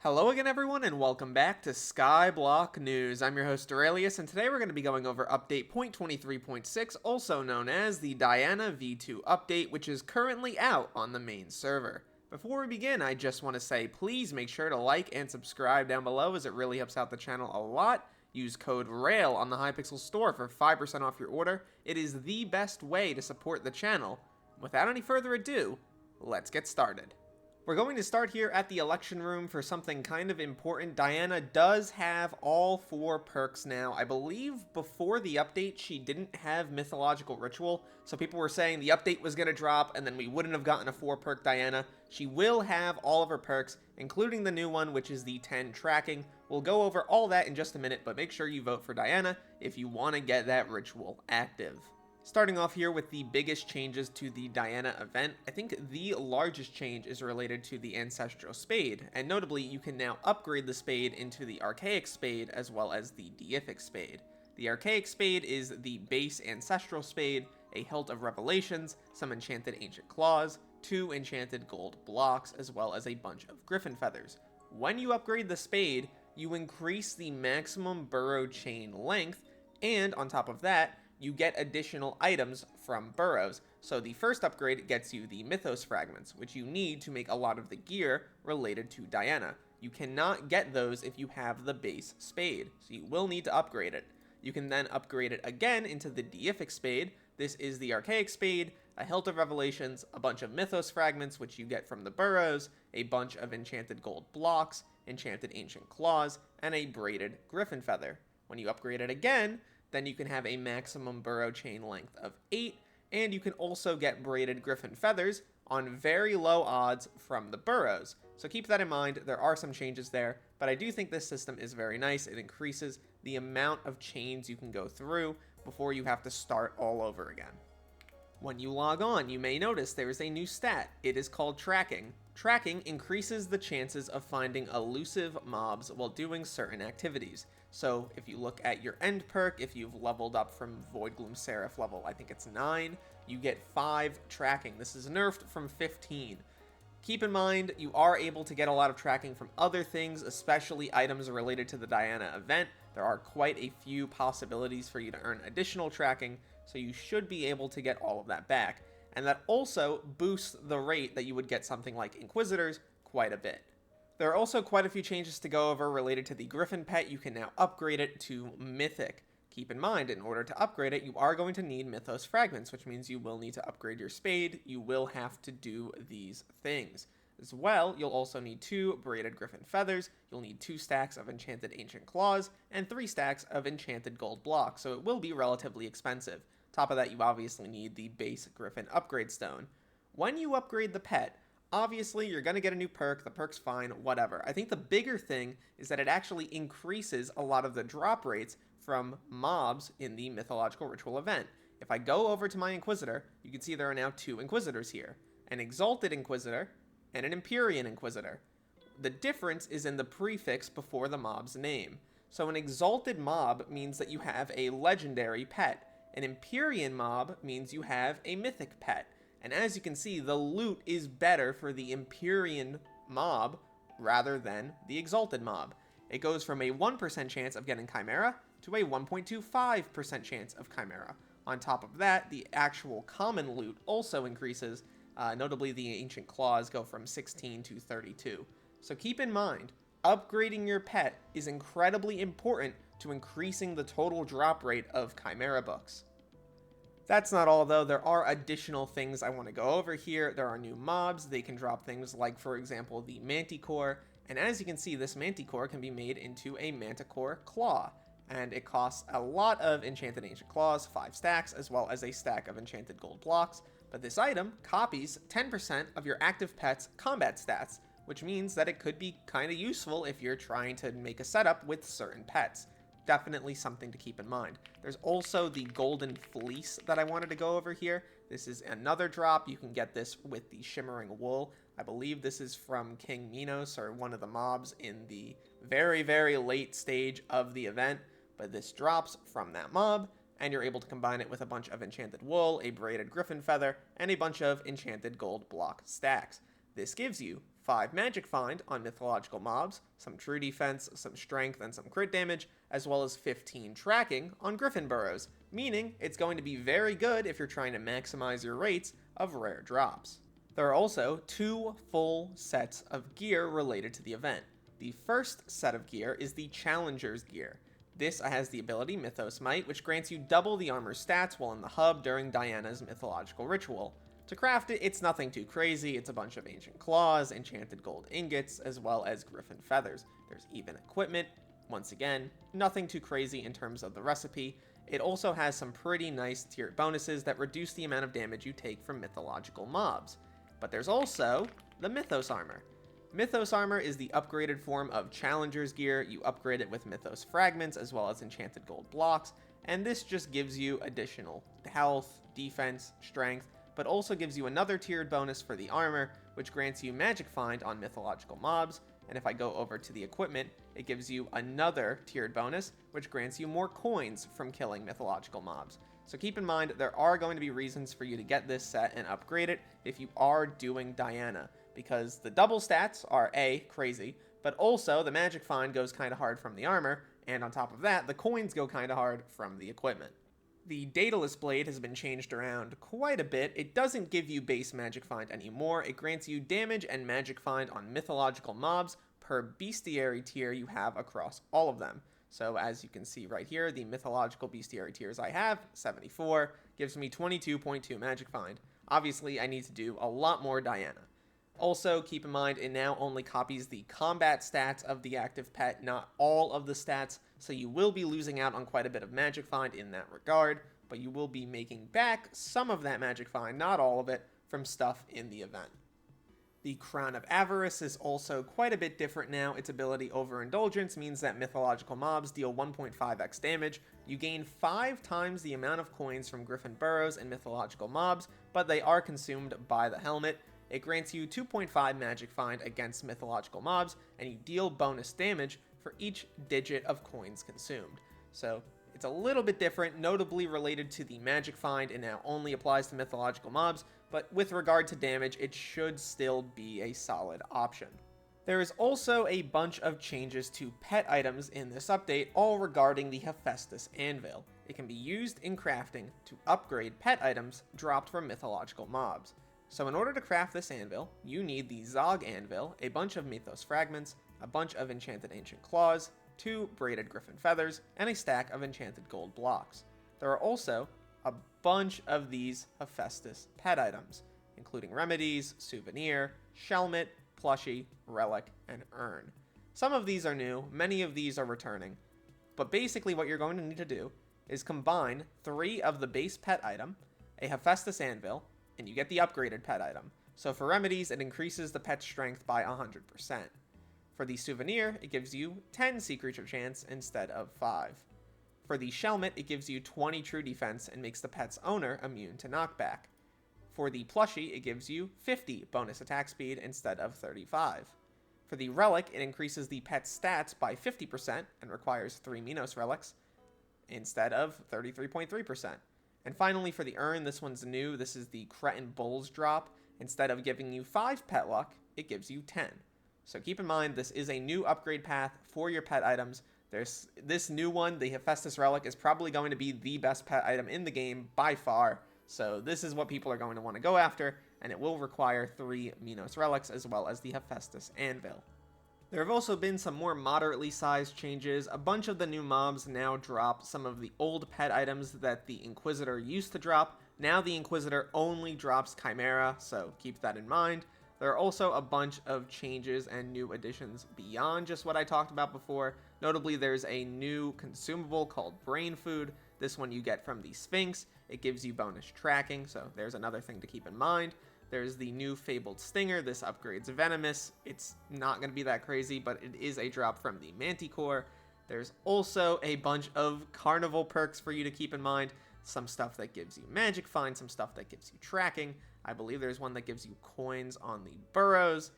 Hello again everyone and welcome back to Skyblock News. I'm your host Derailious and today we're going to be going over update 0.23.6, also known as the Diana v2 update, which is currently out on the main server. Before we begin, I just want to say please make sure to like and subscribe down below as it really helps out the channel a lot. Use code RAIL on the Hypixel store for 5% off your order. It is the best way to support the channel. Without any further ado, let's get started. We're going to start here at the election room for something kind of important. Diana does have all 4 perks now. I believe before the update she didn't have Mythological Ritual, so people were saying the update was going to drop and then we wouldn't have gotten a 4 perk Diana. She will have all of her perks, including the new one, which is the 10 tracking. We'll go over all that in just a minute, but make sure you vote for Diana if you want to get that ritual active. Starting off here with the biggest changes to the Diana event, I think the largest change is related to the Ancestral spade, and notably you can now upgrade the spade into the Archaic spade as well as the Deific spade. The Archaic spade is the base Ancestral spade, a hilt of revelations, some enchanted ancient claws, 2 enchanted gold blocks, as well as a bunch of Griffin feathers. When you upgrade the spade, you increase the maximum burrow chain length, and on top of that, you get additional items from burrows. So the first upgrade gets you the Mythos fragments, which you need to make a lot of the gear related to Diana. You cannot get those if you have the base spade, so you will need to upgrade it. You can then upgrade it again into the Deific spade. This is the Archaic spade, a hilt of revelations, a bunch of Mythos fragments, which you get from the burrows, a bunch of enchanted gold blocks, enchanted ancient claws, and a braided Griffin feather. When you upgrade it again, then you can have a maximum burrow chain length of 8, and you can also get braided Griffin feathers on very low odds from the burrows. So keep that in mind, there are some changes there, but I do think this system is very nice. It increases the amount of chains you can go through before you have to start all over again. When you log on, you may notice there is a new stat. It is called tracking. Tracking increases the chances of finding elusive mobs while doing certain activities. So if you look at your end perk, if you've leveled up from Voidgloom Seraph level, I think it's 9, you get 5 tracking. This is nerfed from 15. Keep in mind, you are able to get a lot of tracking from other things, especially items related to the Diana event. There are quite a few possibilities for you to earn additional tracking, so you should be able to get all of that back. And that also boosts the rate that you would get something like Inquisitors quite a bit. There are also quite a few changes to go over related to the Griffin pet. You can now upgrade it to Mythic. Keep in mind, in order to upgrade it, you are going to need Mythos fragments, which means you will need to upgrade your spade. You will have to do these things. As well, you'll also need 2 braided Griffin feathers, you'll need 2 stacks of enchanted ancient claws, and 3 stacks of enchanted gold blocks, so it will be relatively expensive. Top of that, you obviously need the base Griffin upgrade stone. When you upgrade the pet, obviously you're going to get a new perk, the perk's fine, whatever. I think the bigger thing is that it actually increases a lot of the drop rates from mobs in the Mythological Ritual event. If I go over to my Inquisitor, you can see there are now 2 Inquisitors here. An Exalted Inquisitor and an Empyrean Inquisitor. The difference is in the prefix before the mob's name. So an Exalted mob means that you have a legendary pet. An Empyrean mob means you have a mythic pet. And as you can see, the loot is better for the Empyrean mob rather than the Exalted mob. It goes from a 1% chance of getting Chimera to a 1.25% chance of Chimera. On top of that, the actual common loot also increases. Notably, the ancient claws go from 16 to 32. So keep in mind, upgrading your pet is incredibly important to increasing the total drop rate of Chimera books. That's not all though, there are additional things I want to go over here. There are new mobs, they can drop things like, for example, the Manticore, and as you can see, this Manticore can be made into a Manticore Claw, and it costs a lot of enchanted ancient claws, 5 stacks, as well as a stack of enchanted gold blocks, but this item copies 10% of your active pet's combat stats, which means that it could be kind of useful if you're trying to make a setup with certain pets. Definitely something to keep in mind. There's also the Golden Fleece that I wanted to go over here. This is another drop. You can get this with the Shimmering Wool. I believe this is from King Minos, or one of the mobs in the very, very late stage of the event. But this drops from that mob, and you're able to combine it with a bunch of enchanted wool, a braided Griffin feather, and a bunch of enchanted gold block stacks. This gives you 5 magic find on mythological mobs, some true defense, some strength, and some crit damage, as well as 15 tracking on Griffin burrows, meaning it's going to be very good if you're trying to maximize your rates of rare drops. There are also 2 full sets of gear related to the event. The first set of gear is the Challenger's gear. This has the ability Mythos Might, which grants you double the armor stats while in the hub during Diana's mythological ritual. To craft it, it's nothing too crazy. It's a bunch of ancient claws, enchanted gold ingots, as well as griffin feathers. There's even equipment. Once again, nothing too crazy in terms of the recipe. It also has some pretty nice tiered bonuses that reduce the amount of damage you take from mythological mobs. But there's also the Mythos Armor. Mythos Armor is the upgraded form of Challenger's gear. You upgrade it with Mythos fragments as well as enchanted gold blocks, and this just gives you additional health, defense, strength, but also gives you another tiered bonus for the armor, which grants you magic find on mythological mobs. And if I go over to the equipment, it gives you another tiered bonus, which grants you more coins from killing mythological mobs. So keep in mind, there are going to be reasons for you to get this set and upgrade it if you are doing Diana, because the double stats are A, crazy, but also the magic find goes kind of hard from the armor, and on top of that, the coins go kind of hard from the equipment. The Derailious blade has been changed around quite a bit. It doesn't give you base magic find anymore. It grants you damage and magic find on mythological mobs per bestiary tier you have across all of them. So as you can see right here, the mythological bestiary tiers I have, 74, gives me 22.2 magic find. Obviously, I need to do a lot more Diana. Also, keep in mind, it now only copies the combat stats of the active pet, not all of the stats, so you will be losing out on quite a bit of magic find in that regard, but you will be making back some of that magic find, not all of it, from stuff in the event. The Crown of Avarice is also quite a bit different now. Its ability Overindulgence means that mythological mobs deal 1.5x damage. You gain 5 times the amount of coins from Griffin burrows and mythological mobs, but they are consumed by the helmet. It grants you 2.5 magic find against mythological mobs, and you deal bonus damage for each digit of coins consumed. So it's a little bit different, notably related to the magic find. It now only applies to mythological mobs, but with regard to damage, it should still be a solid option. There is also a bunch of changes to pet items in this update, all regarding the Hephaestus anvil. It can be used in crafting to upgrade pet items dropped from mythological mobs. So in order to craft this anvil, you need the Zog anvil, a bunch of Mythos fragments, a bunch of enchanted ancient claws, 2 braided griffin feathers, and a stack of enchanted gold blocks. There are also a bunch of these Hephaestus pet items, including remedies, souvenir, shelmet, plushie, relic, and urn. Some of these are new, many of these are returning, but basically what you're going to need to do is combine 3 of the base pet item, a Hephaestus anvil, and you get the upgraded pet item. So for remedies, it increases the pet's strength by 100%. For the souvenir, it gives you 10 sea creature chance instead of 5. For the shelmet, it gives you 20 true defense and makes the pet's owner immune to knockback. For the plushie, it gives you 50 bonus attack speed instead of 35. For the relic, it increases the pet's stats by 50% and requires 3 Minos relics instead of 33.3%. And finally, for the urn, this one's new. This is the Cretin Bulls drop. Instead of giving you 5 pet luck, it gives you 10. So keep in mind, this is a new upgrade path for your pet items. There's this new one, the Hephaestus relic, is probably going to be the best pet item in the game by far. So this is what people are going to want to go after, and it will require 3 Minos relics as well as the Hephaestus anvil. There have also been some more moderately sized changes. A bunch of the new mobs now drop some of the old pet items that the Inquisitor used to drop. Now the Inquisitor only drops Chimera, so keep that in mind. There are also a bunch of changes and new additions beyond just what I talked about before. Notably, there's a new consumable called Brain Food. This one you get from the Sphinx. It gives you bonus tracking, so there's another thing to keep in mind. There's the new Fabled Stinger. This upgrades Venomous. It's not going to be that crazy, but it is a drop from the Manticore. There's also a bunch of Carnival perks for you to keep in mind. Some stuff that gives you magic find, some stuff that gives you tracking. I believe there's one that gives you coins on the burrows.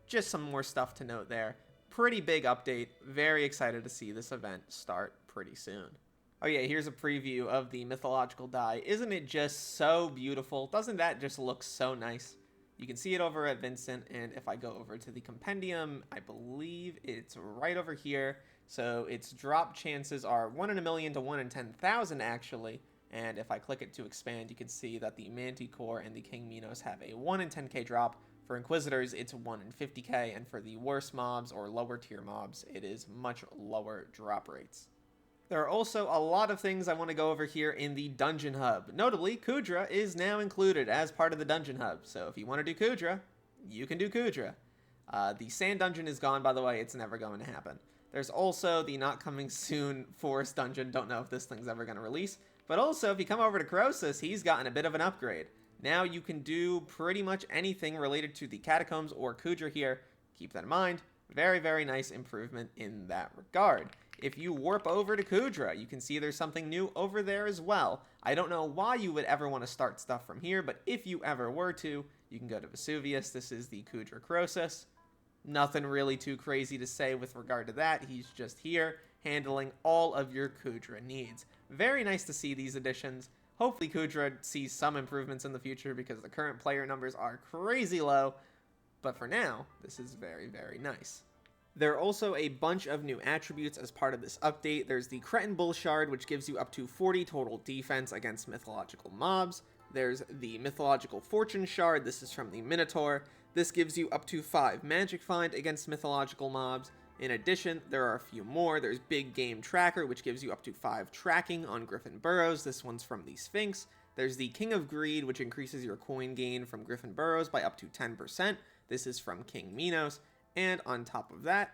Just some more stuff to note there. Pretty big update. Very excited to see this event start pretty soon. Oh yeah, here's a preview of the mythological die. Isn't it just so beautiful? Doesn't that just look so nice? You can see it over at Vincent, and if I go over to the compendium, I believe it's right over here. So its drop chances are 1 in a million to 1 in 10,000 actually. And if I click it to expand, you can see that the Manticore and the King Minos have a 1 in 10k drop. For Inquisitors, it's 1 in 50k, and for the worse mobs or lower tier mobs, it is much lower drop rates. There are also a lot of things I want to go over here in the Dungeon Hub. Notably, Kuudra is now included as part of the Dungeon Hub, so if you want to do Kuudra, you can do Kuudra. The Sand Dungeon is gone, by the way, it's never going to happen. There's also the not coming soon Forest Dungeon, don't know if this thing's ever going to release. But also, if you come over to Croesus, he's gotten a bit of an upgrade. Now you can do pretty much anything related to the Catacombs or Kuudra here. Keep that in mind. Very, very nice improvement in that regard. If you warp over to Kuudra, you can see there's something new over there as well. I don't know why you would ever want to start stuff from here, but if you ever were to, you can go to Vesuvius. This is the Kuudra Croesus. Nothing really too crazy to say with regard to that. He's just here handling all of your Kuudra needs. Very nice to see these additions. Hopefully Kuudra sees some improvements in the future because the current player numbers are crazy low. But for now, this is very, very nice. There are also a bunch of new attributes as part of this update. There's the Cretin Bull Shard, which gives you up to 40 total defense against mythological mobs. There's the Mythological Fortune Shard. This is from the Minotaur. This gives you up to 5 Magic Find against mythological mobs. In addition, there are a few more. There's Big Game Tracker, which gives you up to 5 tracking on Griffin burrows. This one's from the Sphinx. There's the King of Greed, which increases your coin gain from Griffin burrows by up to 10%. This is from King Minos. And on top of that,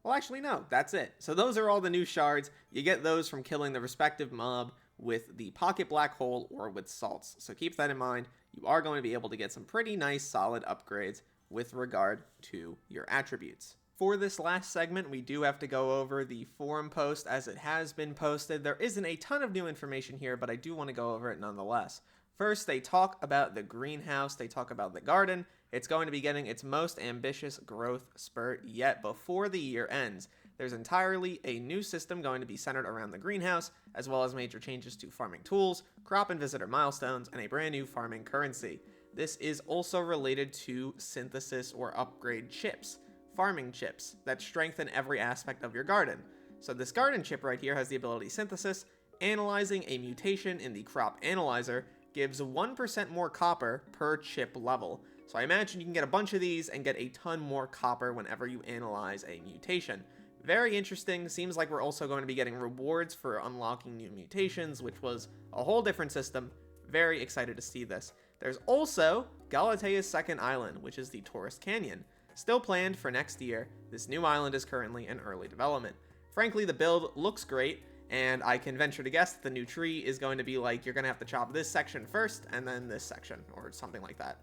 well, actually, no, that's it. So those are all the new shards. You get those from killing the respective mob with the Pocket Black Hole or with salts. So keep that in mind. You are going to be able to get some pretty nice, solid upgrades with regard to your attributes. For this last segment, we do have to go over the forum post as it has been posted. There isn't a ton of new information here, but I do want to go over it nonetheless. First, they talk about the greenhouse. They talk about the garden. It's going to be getting its most ambitious growth spurt yet before the year ends. There's entirely a new system going to be centered around the greenhouse, as well as major changes to farming tools, crop and visitor milestones, and a brand new farming currency. This is also related to synthesis or upgrade chips, farming chips, that strengthen every aspect of your garden. So this garden chip right here has the ability synthesis. Analyzing a mutation in the crop analyzer gives 1% more copper per chip level. So I imagine you can get a bunch of these and get a ton more copper whenever you analyze a mutation. Very interesting. Seems like we're also going to be getting rewards for unlocking new mutations, which was a whole different system. Very excited to see this. There's also Galatea's second island, which is the Taurus Canyon. Still planned for next year, this new island is currently in early development. Frankly, the build looks great, and I can venture to guess that the new tree is going to be like, you're going to have to chop this section first, and then this section, or something like that.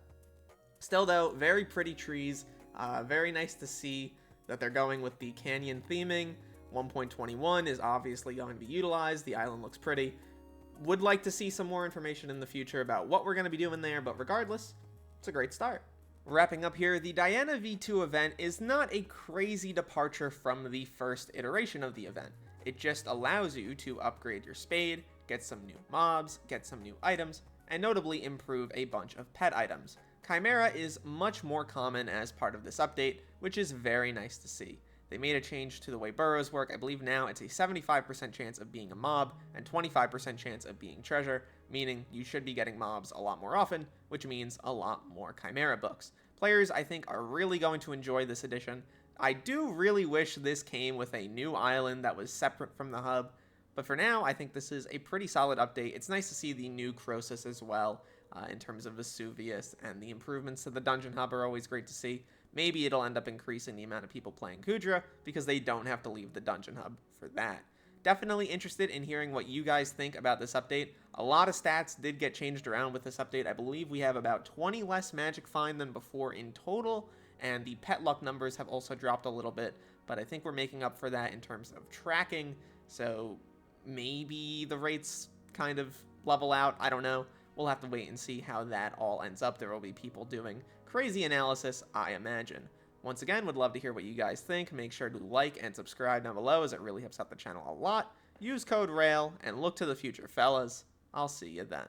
Still though, very pretty trees, very nice to see that they're going with the canyon theming. 1.21 is obviously going to be utilized, the island looks pretty. Would like to see some more information in the future about what we're going to be doing there, but regardless, it's a great start. Wrapping up here, the Diana V2 event is not a crazy departure from the first iteration of the event. It just allows you to upgrade your spade, get some new mobs, get some new items, and notably improve a bunch of pet items. Chimera is much more common as part of this update, which is very nice to see. They made a change to the way burrows work. I believe now it's a 75% chance of being a mob and 25% chance of being treasure, meaning you should be getting mobs a lot more often, which means a lot more Chimera books. Players, I think, are really going to enjoy this edition. I do really wish this came with a new island that was separate from the hub, but for now, I think this is a pretty solid update. It's nice to see the new Croesus as well, in terms of Vesuvius, and the improvements to the Dungeon Hub are always great to see. Maybe it'll end up increasing the amount of people playing Kuudra, because they don't have to leave the Dungeon Hub for that. Definitely interested in hearing what you guys think about this update. A lot of stats did get changed around with this update. I believe we have about 20 less magic find than before in total, and the pet luck numbers have also dropped a little bit, but I think we're making up for that in terms of tracking, so maybe the rates kind of level out. I don't know. We'll have to wait and see how that all ends up. There will be people doing crazy analysis, I imagine. Once again, would love to hear what you guys think. Make sure to like and subscribe down below, as it really helps out the channel a lot. Use code RAIL and look to the future, fellas. I'll see you then.